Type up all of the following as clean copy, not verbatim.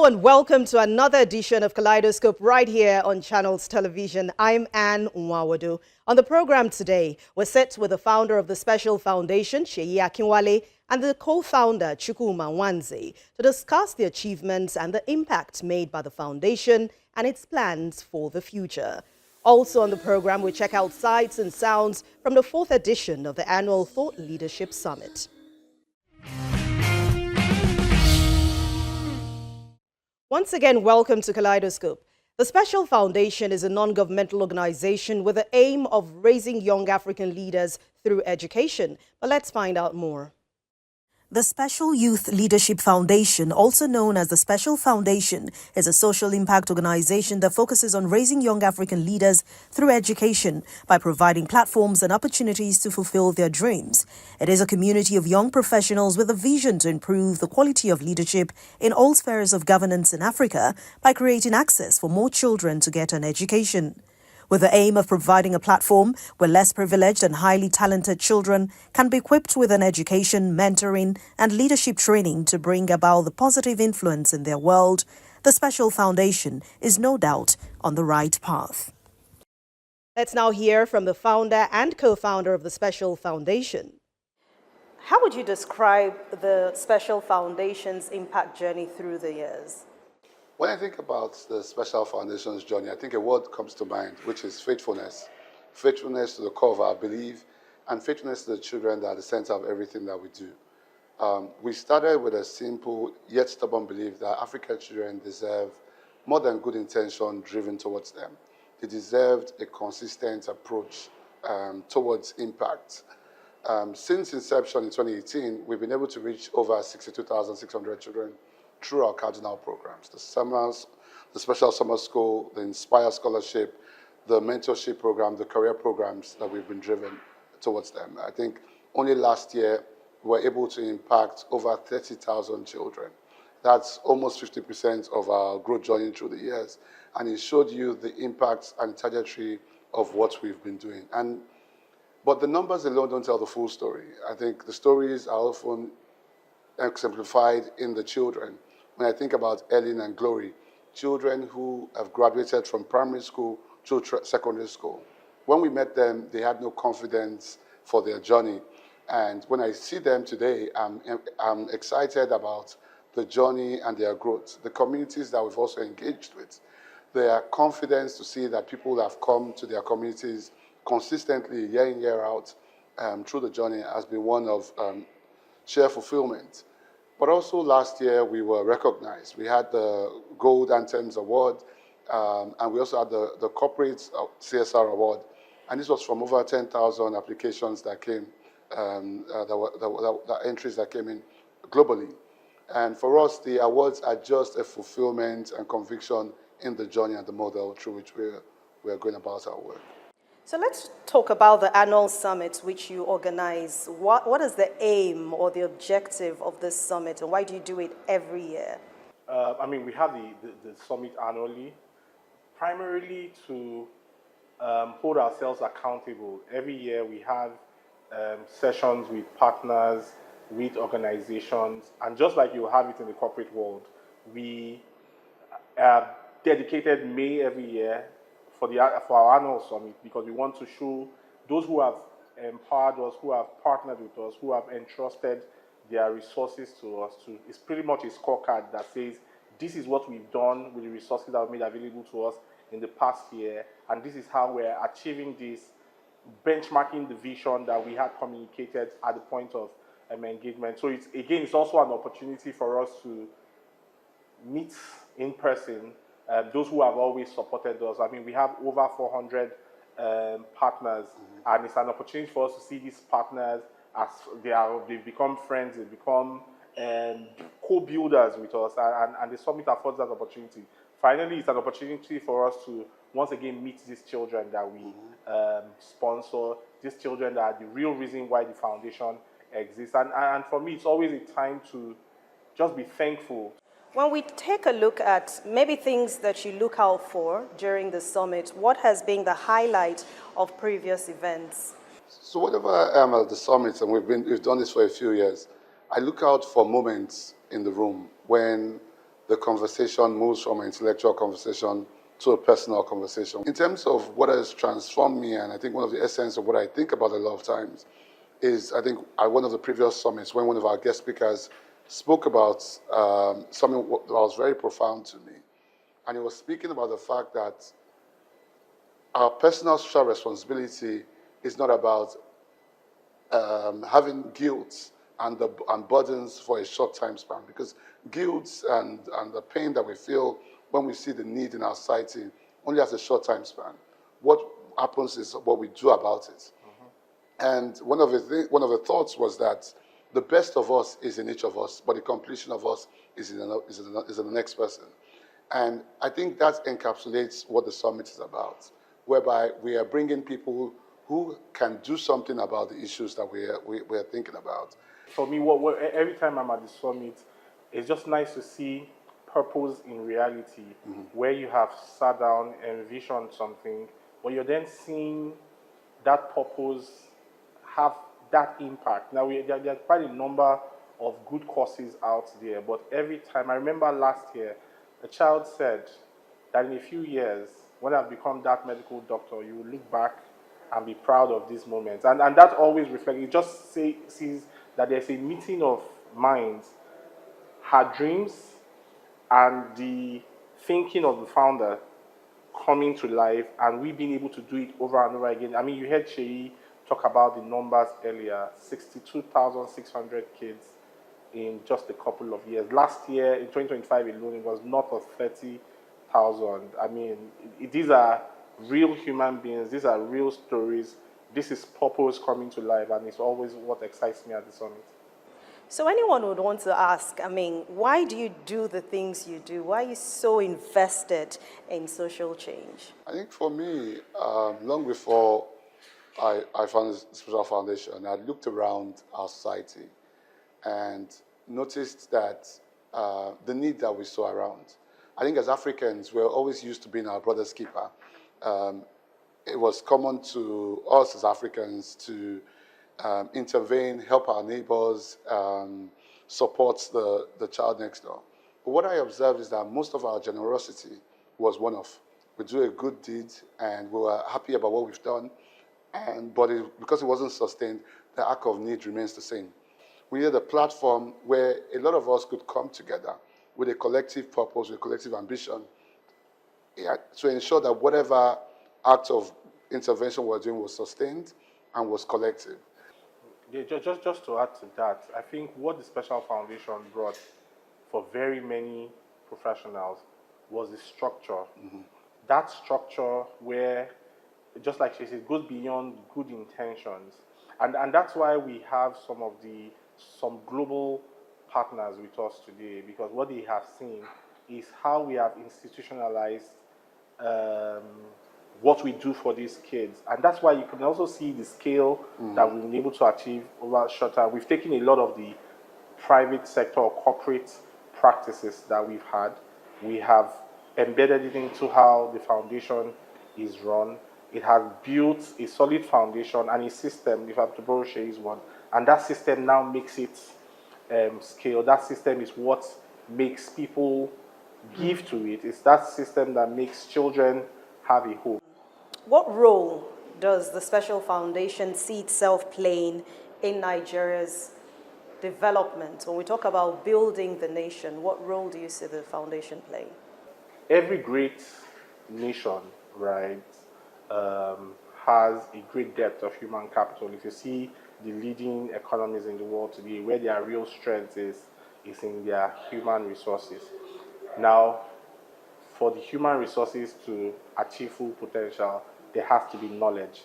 and welcome to another edition of Kaleidoscope right here on Channels Television. I'm Anne Nwaghodoh. On the program today, we're set with the founder of the Special Foundation, Seyi Akinwale, and the co-founder, Chukwuma Nwanze, to discuss the achievements and the impact made by the foundation and its plans for the future. Also on the program, we check out sights and sounds from the 4th edition of the annual Thought Leadership Summit. Once again, welcome to Kaleidoscope. The Special Foundation is a non-governmental organization with the aim of raising young African leaders through education. But let's find out more. The Special Youth Leadership Foundation, also known as the Special Foundation, is a social impact organization that focuses on raising young African leaders through education by providing platforms and opportunities to fulfill their dreams. It is a community of young professionals with a vision to improve the quality of leadership in all spheres of governance in Africa by creating access for more children to get an education, with the aim of providing a platform where less privileged and highly talented children can be equipped with an education, mentoring, and leadership training to bring about the positive influence in their world. The Special Foundation is no doubt on the right path. Let's now hear from the founder and co-founder of the Special Foundation. How would you describe the Special Foundation's impact journey through the years? When I think about the Special Foundation's journey, I think a word comes to mind, which is faithfulness. Faithfulness to the core of our belief, and faithfulness to the children that are the center of everything that we do. We started with a simple yet stubborn belief that African children deserve more than good intention driven towards them. They deserved a consistent approach towards impact. Since inception in 2018, we've been able to reach over 62,600 children through our cardinal programs, the summers, the special summer school, the Inspire Scholarship, the mentorship program, the career programs that we've been driven towards them. I think only last year we were able to impact over 30,000 children. That's almost 50% of our growth journey through the years. And it showed you the impact and trajectory of what we've been doing. But the numbers alone don't tell the full story. I think the stories are often exemplified in the children. When I think about Ellen and Glory, children who have graduated from primary school to secondary school. When we met them, they had no confidence for their journey. And when I see them today, I'm excited about the journey and their growth. The communities that we've also engaged with, their confidence to see that people have come to their communities consistently, year in, year out, through the journey has been one of sheer fulfillment. But also last year, we were recognized. We had the Gold Anthems Award, and we also had the Corporate CSR Award. And this was from over 10,000 applications that came, the entries that came in globally. And for us, the awards are just a fulfillment and conviction in the journey and the model through which we're going about our work. So let's talk about the annual summit which you organize. What is the aim or the objective of this summit, and why do you do it every year? We have the summit annually, primarily to hold ourselves accountable. Every year we have sessions with partners, with organizations, and just like you have it in the corporate world, we have dedicated May every year for our annual summit, because we want to show those who have empowered us, who have partnered with us, who have entrusted their resources to us. It's pretty much a scorecard that says, this is what we've done with the resources that were made available to us in the past year, and this is how we're achieving this, benchmarking the vision that we had communicated at the point of engagement. So it's also an opportunity for us to meet in person those who have always supported us. We have over 400 partners, and it's an opportunity for us to see these partners as they've become friends, they've become co-builders with us, and the summit affords that opportunity. Finally, it's an opportunity for us to once again meet these children that we sponsor, these children that are the real reason why the foundation exists. And for me, it's always a time to just be thankful. When we take a look at maybe things that you look out for during the summit, what has been the highlight of previous events? So whenever I'm at the summit, and we've done this for a few years, I look out for moments in the room when the conversation moves from an intellectual conversation to a personal conversation. In terms of what has transformed me, and I think one of the essence of what I think about a lot of times is, I think at one of the previous summits, when one of our guest speakers spoke about something that was very profound to me. And he was speaking about the fact that our personal social responsibility is not about having guilt and burdens for a short time span, because guilt and the pain that we feel when we see the need in our society only has a short time span. What happens is what we do about it. And one of the thoughts was that the best of us is in each of us, but the completion of us is in the next person. And I think that encapsulates what the summit is about, whereby we are bringing people who can do something about the issues that we are thinking about. For me, every time I'm at the summit, it's just nice to see purpose in reality, where you have sat down and envisioned something, but you're then seeing that purpose have that impact. Now, there are quite a number of good courses out there, but every time, I remember last year, a child said that in a few years, when I've become that medical doctor, you will look back and be proud of these moments. And that always reflects, it just sees that there's a meeting of minds, her dreams and the thinking of the founder coming to life, and we being able to do it over and over again. I mean, you heard Seyi talk about the numbers earlier, 62,600 kids in just a couple of years. Last year, in 2025 alone, it was north of 30,000. I mean, these are real human beings. These are real stories. This is purpose coming to life, and it's always what excites me at the summit. So anyone would want to ask, I mean, why do you do the things you do? Why are you so invested in social change? I think for me, long before I founded the Special Foundation, I looked around our society and noticed that the need that we saw around. I think as Africans, we're always used to being our brother's keeper. It was common to us as Africans to intervene, help our neighbors, support the child next door. But what I observed is that most of our generosity was one-off. We do a good deed and we were happy about what we've done, but because it wasn't sustained, the arc of need remains the same. We needed a platform where a lot of us could come together with a collective purpose, with a collective ambition, to ensure that whatever act of intervention we're doing was sustained and was collective. Yeah, just to add to that, I think what the Special Foundation brought for very many professionals was the structure. That structure where, just like she said, it goes beyond good intentions. And that's why we have some global partners with us today, because what they have seen is how we have institutionalized what we do for these kids. And that's why you can also see the scale that we've been able to achieve over short time. We've taken a lot of the private sector or corporate practices that we've had. We have embedded it into how the foundation is run. It has built a solid foundation and a system, if I have to borrow Sheyi's one. And that system now makes it scale. That system is what makes people give to it. It's that system that makes children have a hope. What role does the Special Foundation see itself playing in Nigeria's development? When we talk about building the nation, what role do you see the foundation playing? Every great nation, right, has a great depth of human capital. If you see the leading economies in the world today, where their real strength is in their human resources. Now, for the human resources to achieve full potential, there has to be knowledge.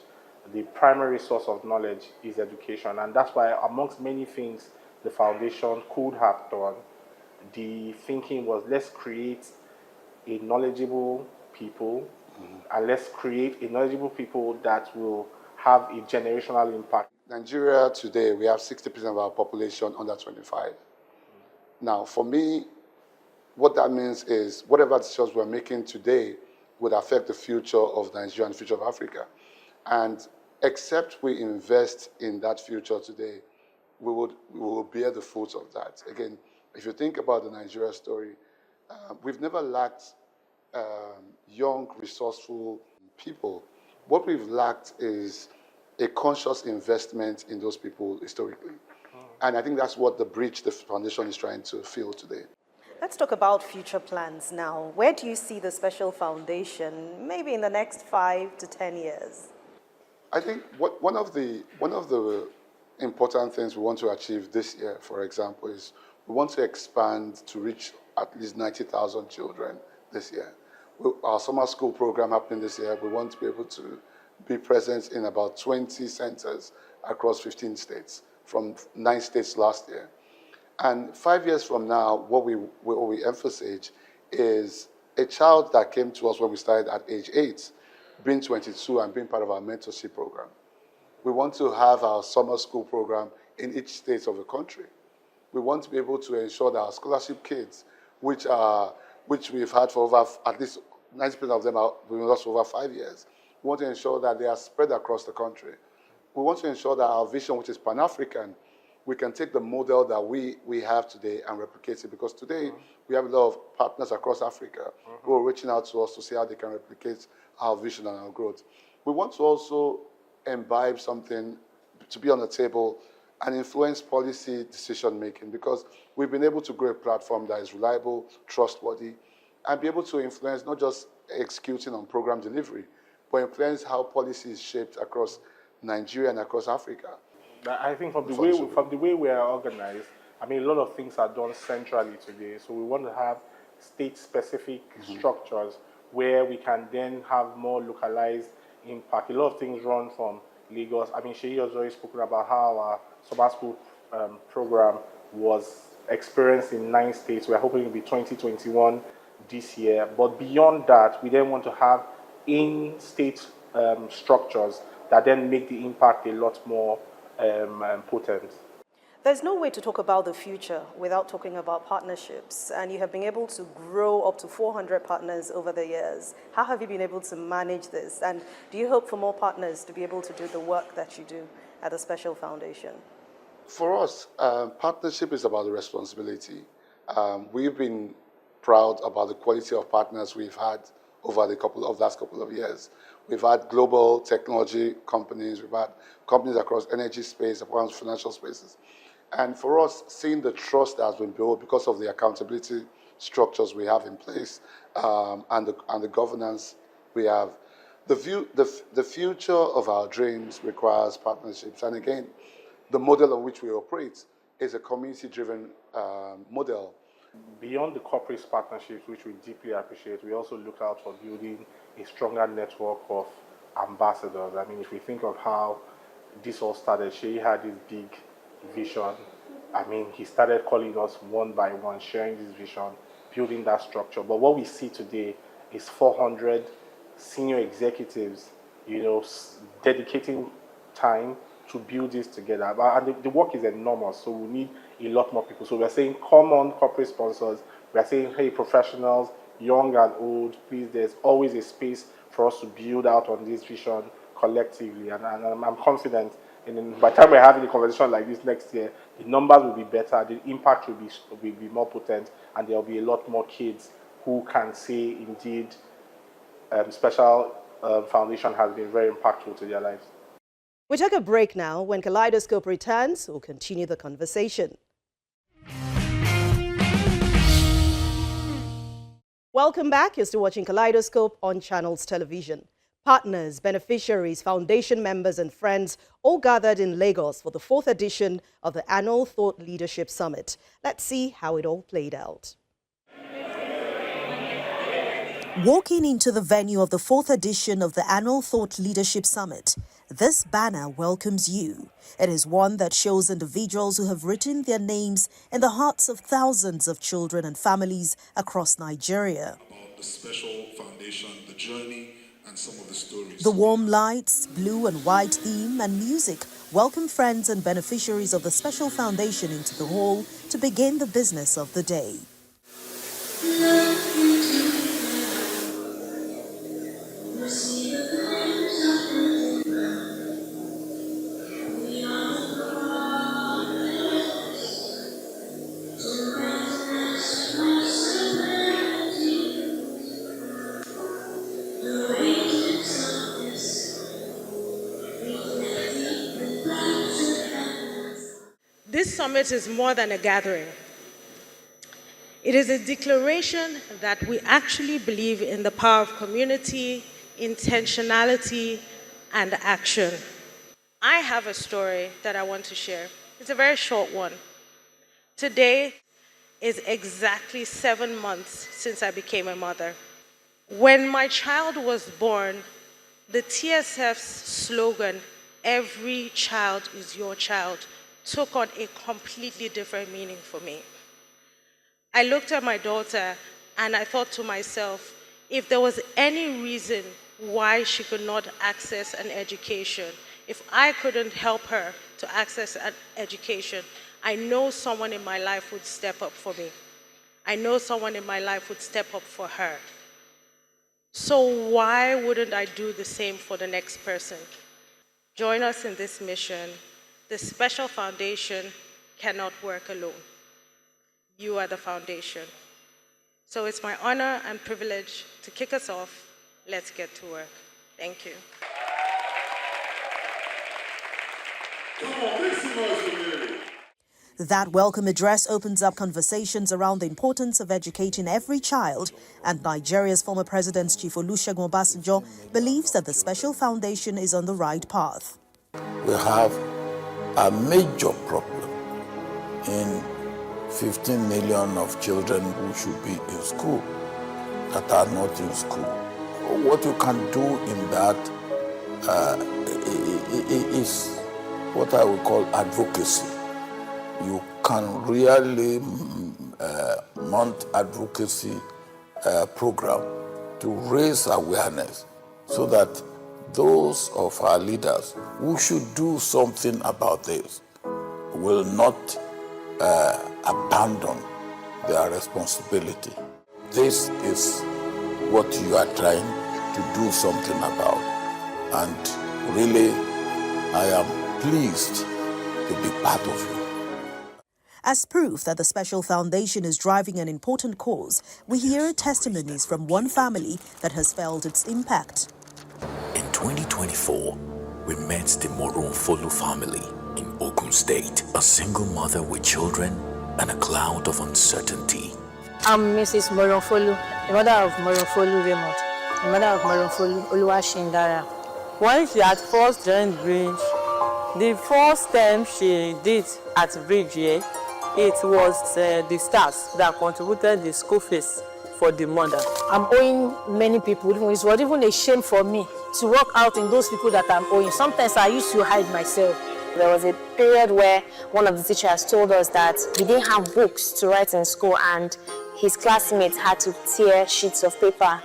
The primary source of knowledge is education, and that's why, amongst many things the foundation could have done, the thinking was, let's create a knowledgeable people, and let's create a knowledgeable people that will have a generational impact. Nigeria today, we have 60% of our population under 25. Now, for me, what that means is whatever decisions we're making today would affect the future of Nigeria and the future of Africa. And except we invest in that future today, we will bear the fruits of that. Again, if you think about the Nigeria story, We've never lacked young, resourceful people. What we've lacked is a conscious investment in those people historically. And I think that's what the bridge the foundation is trying to fill today. Let's talk about future plans now. Where do you see the Special Foundation maybe in the next 5 to 10 years? I think one of the important things we want to achieve this year, for example, is we want to expand to reach at least 90,000 children this year. Our summer school program happening this year, we want to be able to be present in about 20 centers across 15 states, from 9 states last year. And 5 years from now, what we emphasize is a child that came to us when we started at age 8, being 22 and being part of our mentorship program. We want to have our summer school program in each state of the country. We want to be able to ensure that our scholarship kids, which we've had for over, at least 90% of them are with us for over 5 years, we want to ensure that they are spread across the country. We want to ensure that our vision, which is Pan-African, we can take the model that we have today and replicate it, because today we have a lot of partners across Africa who are reaching out to us to see how they can replicate our vision and our growth. We want to also imbibe something to be on the table and influence policy decision making, because we've been able to grow a platform that is reliable, trustworthy, and be able to influence not just executing on program delivery, but influence how policy is shaped across Nigeria and across Africa. I think from the way we are organized, I mean, a lot of things are done centrally today. So we want to have state-specific structures where we can then have more localized impact. A lot of things run from Lagos. I mean, Seyi has already spoken about how our summer school program was experienced in 9 states. We're hoping it will be 2021 this year. But beyond that, we then want to have in-state structures that then make the impact a lot more potent. There's no way to talk about the future without talking about partnerships, and you have been able to grow up to 400 partners over the years. How have you been able to manage this, and do you hope for more partners to be able to do the work that you do at the Special Foundation? For us, partnership is about the responsibility. We've been proud about the quality of partners we've had over the last couple of years. We've had global technology companies, we've had companies across energy space, across financial spaces. And for us, seeing the trust that has been built because of the accountability structures we have in place and the governance we have, the future of our dreams requires partnerships. And again, the model on which we operate is a community-driven model. Beyond the corporate partnerships, which we deeply appreciate, we also look out for building a stronger network of ambassadors. I mean, if we think of how this all started, Seyi had this big vision. I mean, he started calling us one by one, sharing this vision, building that structure. But what we see today is 400 senior executives, dedicating time to build this together. And the work is enormous, so we need a lot more people. So we're saying, come on, corporate sponsors. We're saying, hey, professionals, young and old, please, there's always a space for us to build out on this vision collectively. And I'm confident, and by the time we're having a conversation like this next year, the numbers will be better, the impact will be more potent, and there'll be a lot more kids who can say, indeed, Special Foundation has been very impactful to their lives. We take a break now. When Kaleidoscope returns, we'll continue the conversation. Welcome back. You're still watching Kaleidoscope on Channels Television. Partners, beneficiaries, foundation members and friends all gathered in Lagos for the 4th edition of the annual Thought Leadership Summit. Let's see how it all played out. Walking into the venue of the 4th edition of the annual Thought Leadership Summit, this banner welcomes you. It is one that shows individuals who have written their names in the hearts of thousands of children and families across Nigeria. About the Special Foundation, the journey, and some of the stories. The warm lights, blue and white theme and music welcome friends and beneficiaries of the Special Foundation into the hall to begin the business of the day. summit is more than a gathering. It is a declaration that we actually believe in the power of community, intentionality, and action. I have a story that I want to share. It's a very short one. Today is exactly 7 months since I became a mother. When my child was born, the TSF's slogan, "Every child is your child," took on a completely different meaning for me. I looked at my daughter and I thought to myself, if there was any reason why she could not access an education, if I couldn't help her to access an education, I know someone in my life would step up for me. I know someone in my life would step up for her. So why wouldn't I do the same for the next person? Join us in this mission. The Special Foundation cannot work alone. You are the foundation. So it's my honor and privilege to kick us off. Let's get to work. Thank you. That welcome address opens up conversations around the importance of educating every child, and Nigeria's former President Chief Olusegun Obasanjo believes that the Special Foundation is on the right path. We have a major problem in 15 million of children who should be in school that are not in school. What you can do in that is what I would call advocacy. You can really mount advocacy program to raise awareness so that those of our leaders who should do something about this will not abandon their responsibility. This is what you are trying to do something about. And really, I am pleased to be part of you. As proof that the Special Foundation is driving an important cause, we hear testimonies from one family that has felt its impact. In 2024, we met the Moronfolu family in Ogun State, a single mother with children and a cloud of uncertainty. I'm Mrs. Moronfolu, the mother of Moronfolu Raymond, the mother of Moronfolu Oluwashindara. When she had first joined Bridge, the first time she did at Bridge here, it was the staff that contributed the school fees for the mother. I'm owing many people. It was even a shame for me to work out in those people that I'm owing. Sometimes I used to hide myself. There was a period where one of the teachers told us that he didn't have books to write in school and his classmates had to tear sheets of paper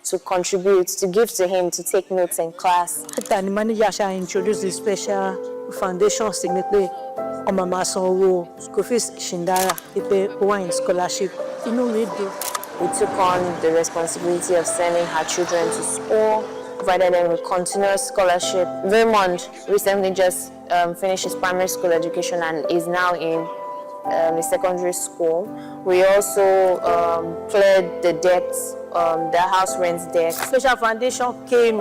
to contribute, to give to him to take notes in class. The manager introduced the Special Foundation signature on my Sanwo, school fees Shindara, in scholarship. You know, we do. We took on the responsibility of sending her children to school, provided them with continuous scholarship. Raymond recently just finished his primary school education and is now in the secondary school. We also cleared the debts, the house rent debt. Special Foundation came,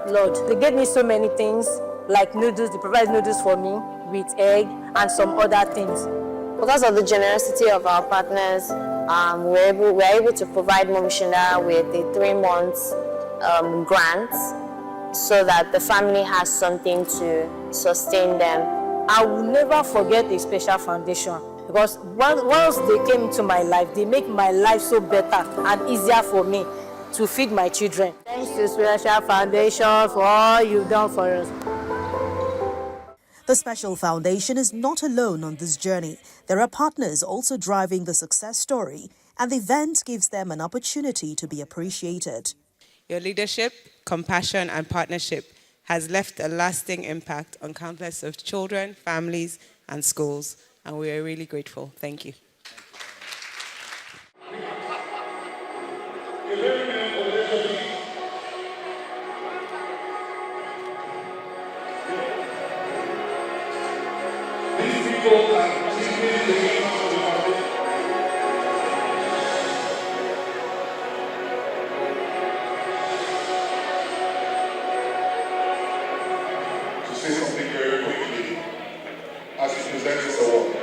Lord, they gave me so many things, like noodles. They provided noodles for me with egg and some other things. Because of the generosity of our partners, we're able to provide Momishinda with a 3-month grant so that the family has something to sustain them. I will never forget the Special Foundation because once they came into my life, they make my life so better and easier for me to feed my children. Thanks to Special Foundation for all you've done for us. The Special Foundation is not alone on this journey. There are partners also driving the success story, and the event gives them an opportunity to be appreciated. Your leadership, compassion, and partnership has left a lasting impact on countless of children, families, and schools, and we are really grateful. Thank you. To say something very quickly as he presents this award.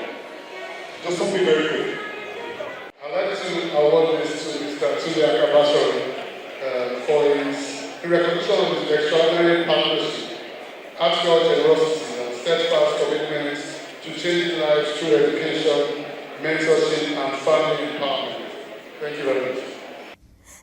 something very quick. I'd like to award this to Mr. Seyi Akinwale for his recognition of his extraordinary partnership, actual generosity, and steadfast commitment to changing lives through education, mentorship, and family empowerment. Thank you very much.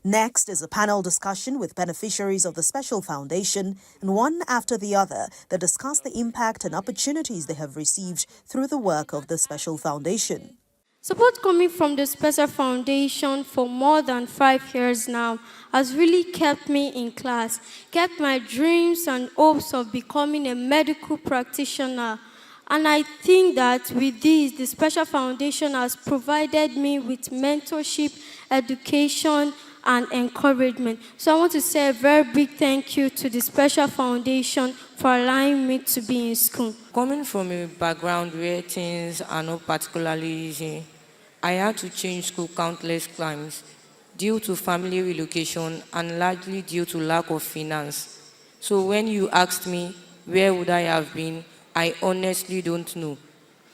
Next is a panel discussion with beneficiaries of the Special Foundation, and one after the other, they discuss the impact and opportunities they have received through the work of the Special Foundation. Support coming from the Special Foundation for more than 5 years now has really kept me in class, kept my dreams and hopes of becoming a medical practitioner. And I think that with this, the Special Foundation has provided me with mentorship, education, and encouragement. So I want to say a very big thank you to the Special Foundation for allowing me to be in school. Coming from a background where things are not particularly easy, I had to change school countless times due to family relocation and largely due to lack of finance. So when you asked me where would I have been, I honestly don't know.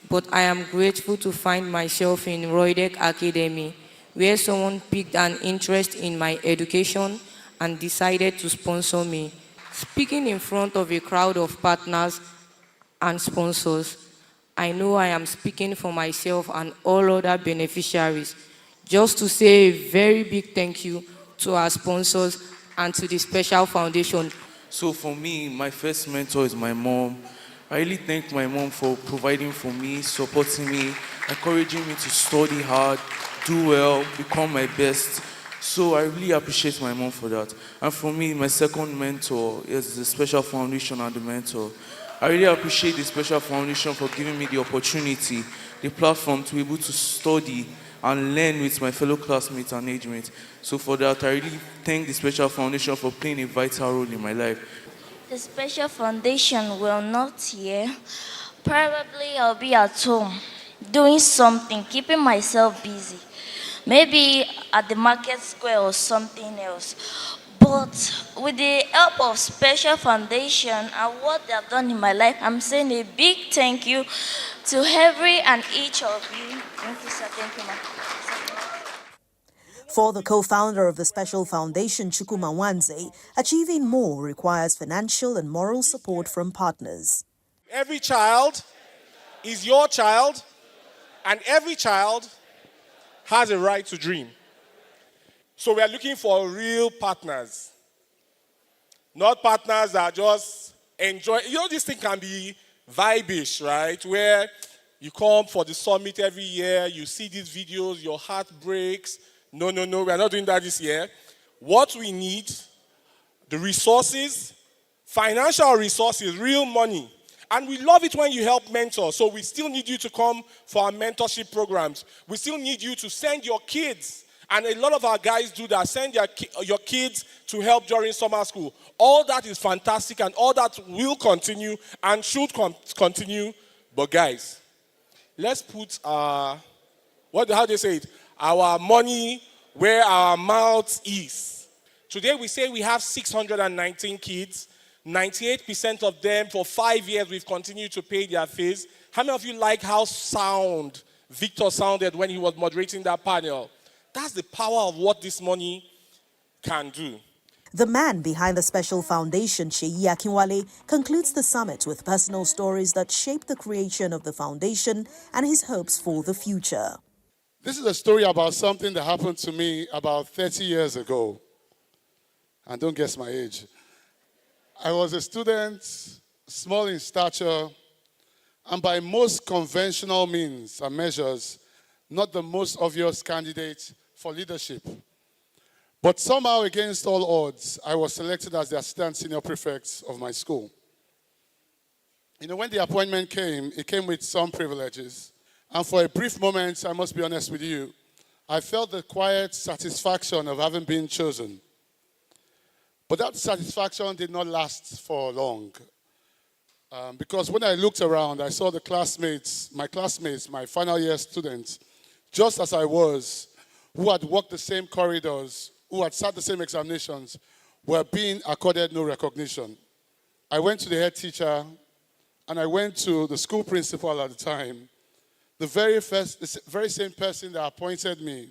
But I am grateful to find myself in Roydek Academy, where someone picked an interest in my education and decided to sponsor me. Speaking in front of a crowd of partners and sponsors, I know I am speaking for myself and all other beneficiaries. Just to say a very big thank you to our sponsors and to the Special Foundation. So for me, my first mentor is my mom. I really thank my mom for providing for me, supporting me, encouraging me to study hard, do well, become my best. So I really appreciate my mom for that. And for me, my second mentor is the Special Foundation and the mentor. I really appreciate the Special Foundation for giving me the opportunity, the platform to be able to study and learn with my fellow classmates and age mates. So for that, I really thank the Special Foundation for playing a vital role in my life. The Special Foundation will not here. Probably I'll be at home doing something, keeping myself busy. Maybe at the market square or something else. But with the help of Special Foundation and what they have done in my life, I'm saying a big thank you to every and each of you. Thank you, sir. Thank you, ma'am. For the co-founder of the Special Foundation, Chukwuma Nwanze, achieving more requires financial and moral support from partners. Every child is your child, and every child has a right to dream. So we are looking for real partners, not partners that just enjoy. You know, this thing can be vibish, right? Where you come for the summit every year, you see these videos, your heart breaks. No, we are not doing that this year. What we need, the resources, financial resources, real money. And we love it when you help mentor. So we still need you to come for our mentorship programs. We still need you to send your kids. And a lot of our guys do that. Send your kids to help during summer school. All that is fantastic, and all that will continue and should continue. But guys, let's put how do they say it? Our money where our mouth is. Today we say we have 619 kids. 98% of them, for 5 years, we've continued to pay their fees. How many of you like how sound Victor sounded when he was moderating that panel? That's the power of what this money can do. The man behind the Special Foundation, Seyi Akinwale, concludes the summit with personal stories that shaped the creation of the foundation and his hopes for the future. This is a story about something that happened to me about 30 years ago. And don't guess my age. I was a student, small in stature, and by most conventional means and measures, not the most obvious candidate for leadership. But somehow, against all odds, I was selected as the assistant senior prefect of my school. You know, when the appointment came, it came with some privileges. And for a brief moment, I must be honest with you, I felt the quiet satisfaction of having been chosen. But that satisfaction did not last for long. Because when I looked around, I saw my classmates, my final year students, just as I was, who had walked the same corridors, who had sat the same examinations, were being accorded no recognition. I went to the head teacher, and I went to the school principal at the time the very same person that appointed me,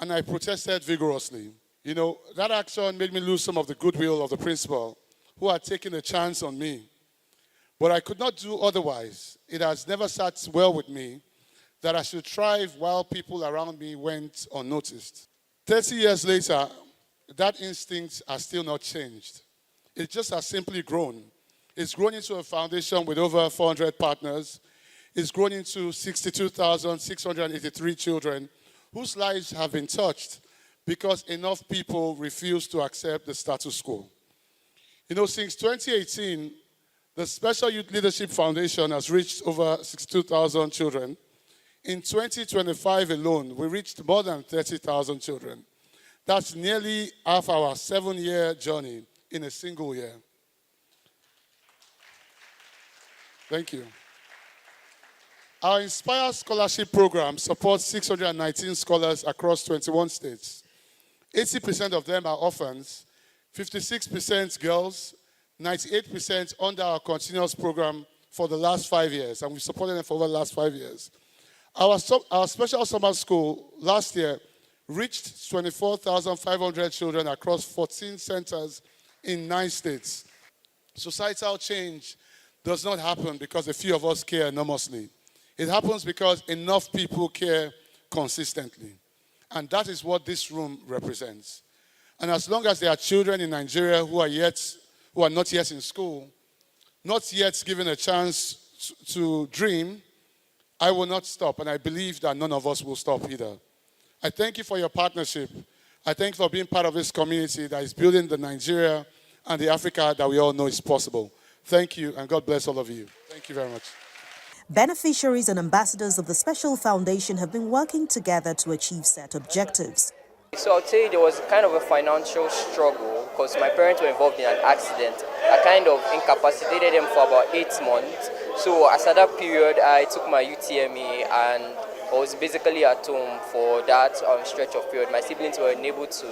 and I protested vigorously. You know, that action made me lose some of the goodwill of the principal who had taken a chance on me. But I could not do otherwise. It has never sat well with me that I should thrive while people around me went unnoticed. 30 years later, that instinct has still not changed. It just has simply grown. It's grown into a foundation with over 400 partners. It's grown into 62,683 children whose lives have been touched because enough people refuse to accept the status quo. You know, since 2018, the Special Youth Leadership Foundation has reached over 62,000 children. In 2025 alone, we reached more than 30,000 children. That's nearly half our 7-year journey in a single year. Thank you. Our Inspire Scholarship Program supports 619 scholars across 21 states. 80% of them are orphans, 56% girls, 98% under our continuous program for the last 5 years, and we've supported them for over the last 5 years. Our special summer school last year reached 24,500 children across 14 centers in 9 states. Societal change does not happen because a few of us care enormously. It happens because enough people care consistently. And that is what this room represents. And as long as there are children in Nigeria who are not yet in school, not yet given a chance to dream, I will not stop. And I believe that none of us will stop either. I thank you for your partnership. I thank you for being part of this community that is building the Nigeria and the Africa that we all know is possible. Thank you, and God bless all of you. Thank you very much. Beneficiaries and ambassadors of the Special Foundation have been working together to achieve set objectives. So I'd say there was kind of a financial struggle because my parents were involved in an accident that kind of incapacitated them for about 8 months. So as at that period, I took my UTME and I was basically at home for that stretch of period. My siblings were unable to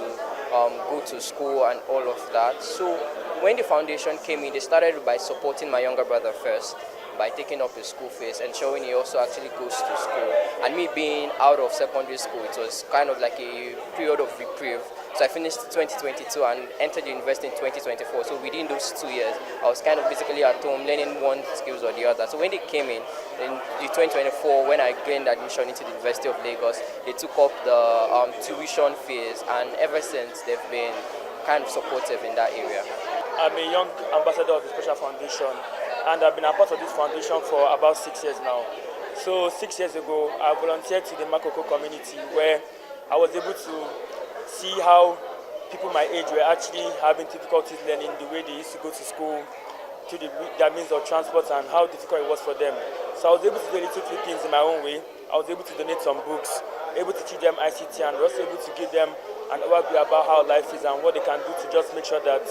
go to school and all of that. So when the foundation came in, they started by supporting my younger brother first by taking up his school fees, ensuring he also actually goes to school. And me being out of secondary school, it was kind of like a period of reprieve. So I finished 2022 and entered the university in 2024. So within those 2 years, I was kind of basically at home learning one skills or the other. So when they came in the 2024, when I gained admission into the University of Lagos, they took up the tuition fees, and ever since they've been kind of supportive in that area. I'm a young ambassador of the Special Foundation, and I've been a part of this foundation for about 6 years now. So 6 years ago, I volunteered to the Makoko community where I was able to see how people my age were actually having difficulties learning the way they used to go to school, to their means of transport, and how difficult it was for them. So I was able to do little few things in my own way. I was able to donate some books, able to teach them ICT, and also able to give them an overview about how life is and what they can do to just make sure that,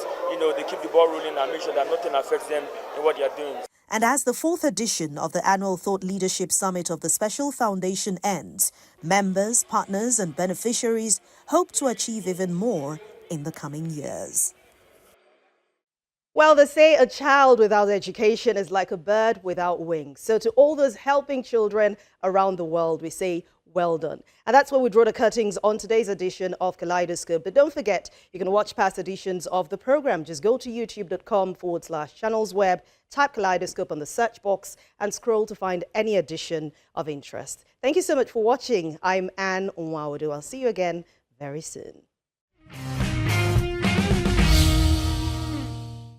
they keep the ball rolling and make sure that nothing affects them in what they are doing. And as the 4th edition of the annual Thought Leadership Summit of the Special Foundation ends, members, partners, and beneficiaries hope to achieve even more in the coming years. Well, they say a child without education is like a bird without wings. So to all those helping children around the world, we say, well done. And that's where we draw the curtains on today's edition of Kaleidoscope. But don't forget, you can watch past editions of the program. Just go to youtube.com/channelsweb, type Kaleidoscope on the search box, and scroll to find any edition of interest. Thank you so much for watching. I'm Anne Nwaghodoh. I'll see you again very soon.